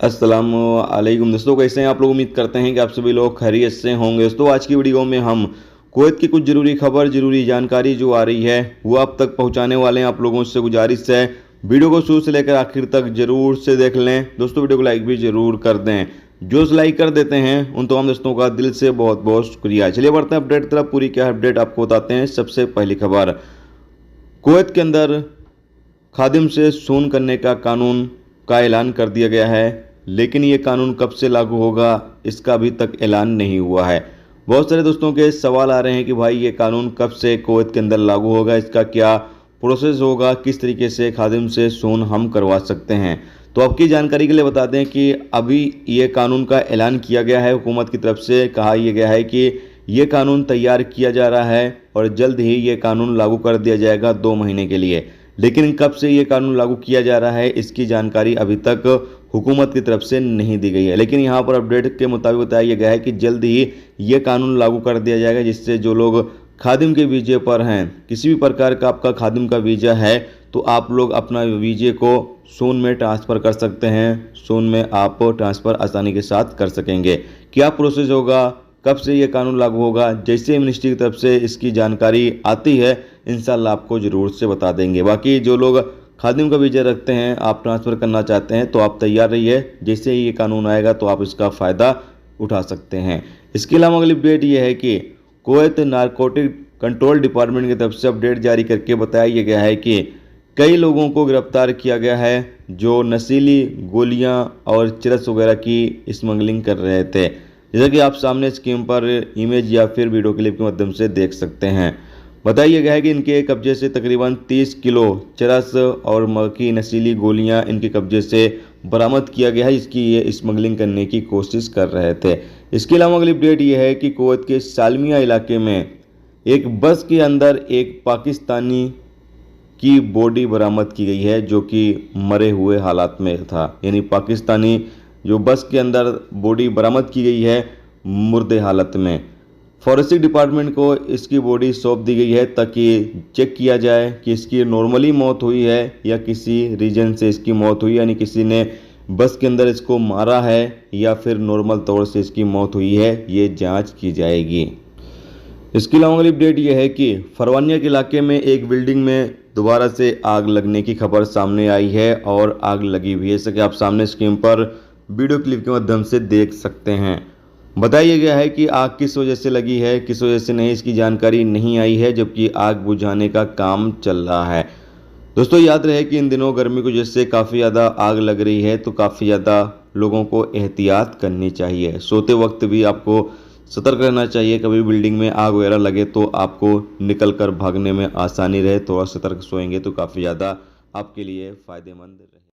अस्सलामुअलैकुम दोस्तों, कैसे हैं आप लोग। उम्मीद करते हैं कि आप सभी लोग खैरियत से होंगे। दोस्तों आज की वीडियो में हम कुवैत की कुछ ज़रूरी खबर, ज़रूरी जानकारी जो आ रही है वो आप तक पहुंचाने वाले हैं। आप लोगों से गुजारिश है वीडियो को शुरू से लेकर आखिर तक जरूर से देख लें। दोस्तों वीडियो को लाइक भी जरूर कर दें। जो लाइक कर देते हैं उन तमाम दोस्तों का दिल से बहुत बहुत शुक्रिया। चलिए बढ़ते हैं अपडेट तरफ। पूरी क्या अपडेट आपको बताते हैं। सबसे पहली खबर, कुवैत के अंदर खादिम से सून करने का कानून का ऐलान कर दिया गया है, लेकिन ये कानून कब से लागू होगा इसका अभी तक ऐलान नहीं हुआ है। बहुत सारे दोस्तों के सवाल आ रहे हैं कि भाई ये कानून कब से कुवैत के अंदर लागू होगा, इसका क्या प्रोसेस होगा, किस तरीके से खादिम से सून हम करवा सकते हैं। तो आपकी जानकारी के लिए बता दें कि अभी ये कानून का ऐलान किया गया है। हुकूमत की तरफ से कहा यह गया है कि ये कानून तैयार किया जा रहा है और जल्द ही ये कानून लागू कर दिया जाएगा 2 महीने के लिए। लेकिन कब से ये कानून लागू किया जा रहा है इसकी जानकारी अभी तक हुकूमत की तरफ से नहीं दी गई है। लेकिन यहाँ पर अपडेट के मुताबिक बताया गया है कि जल्द ही ये कानून लागू कर दिया जाएगा, जिससे जो लोग खादिम के वीजे पर हैं, किसी भी प्रकार का आपका खादिम का वीज़ा है तो आप लोग अपना वीजे को सून में ट्रांसफ़र कर सकते हैं। सून में आप ट्रांसफ़र आसानी के साथ कर सकेंगे। क्या प्रोसेस होगा, कब से ये कानून लागू होगा, जैसे मिनिस्ट्री की तरफ से इसकी जानकारी आती है इंशाल्लाह आपको ज़रूर से बता देंगे। बाकी जो लोग खादिम का वीज़ा रखते हैं, आप ट्रांसफ़र करना चाहते हैं तो आप तैयार रहिए। जैसे ही ये कानून आएगा तो आप इसका फ़ायदा उठा सकते हैं। इसके अलावा अगली अपडेट ये है कि कुवैत नारकोटिक कंट्रोल डिपार्टमेंट की तरफ से अपडेट जारी करके बताया गया है कि कई लोगों को गिरफ्तार किया गया है जो नशीली गोलियां और चरस वगैरह की स्मगलिंग कर रहे थे। जैसा कि आप सामने स्क्रीन पर इमेज या फिर वीडियो क्लिप के माध्यम से देख सकते हैं। बताया गया है कि इनके कब्जे से तकरीबन 30 किलो चरस और की नशीली गोलियां इनके कब्जे से बरामद किया गया है, जिसकी ये स्मगलिंग करने की कोशिश कर रहे थे। इसके अलावा अगली अपडेट ये है कि कुवैत के सालमिया इलाके में एक बस के अंदर एक पाकिस्तानी की बॉडी बरामद की गई है जो कि मरे हुए हालात में था। यानी पाकिस्तानी जो बस के अंदर बॉडी बरामद की गई है मुर्दे हालत में। फॉरेंसिक डिपार्टमेंट को इसकी बॉडी सौंप दी गई है ताकि चेक किया जाए कि इसकी नॉर्मली मौत हुई है या किसी रीजन से इसकी मौत हुई, यानी किसी ने बस के अंदर इसको मारा है या फिर नॉर्मल तौर से इसकी मौत हुई है, ये जांच की जाएगी। इसके अलावा अगली अपडेट यह है कि फरवानिया के इलाके में एक बिल्डिंग में दोबारा से आग लगने की खबर सामने आई है और आग लगी हुई है, जैसा कि आप सामने स्क्रीन पर वीडियो क्लिप के माध्यम से देख सकते हैं। बताया गया है कि आग किस वजह से लगी है, किस वजह से नहीं, इसकी जानकारी नहीं आई है, जबकि आग बुझाने का काम चल रहा है। दोस्तों याद रहे कि इन दिनों गर्मी की वजह से काफ़ी ज़्यादा आग लग रही है, तो काफ़ी ज़्यादा लोगों को एहतियात करनी चाहिए। सोते वक्त भी आपको सतर्क रहना चाहिए। कभी बिल्डिंग में आग वगैरह लगे तो आपको निकल कर भागने में आसानी रहे। थोड़ा सतर्क सोएंगे तो काफ़ी ज़्यादा आपके लिए फ़ायदेमंद रहे।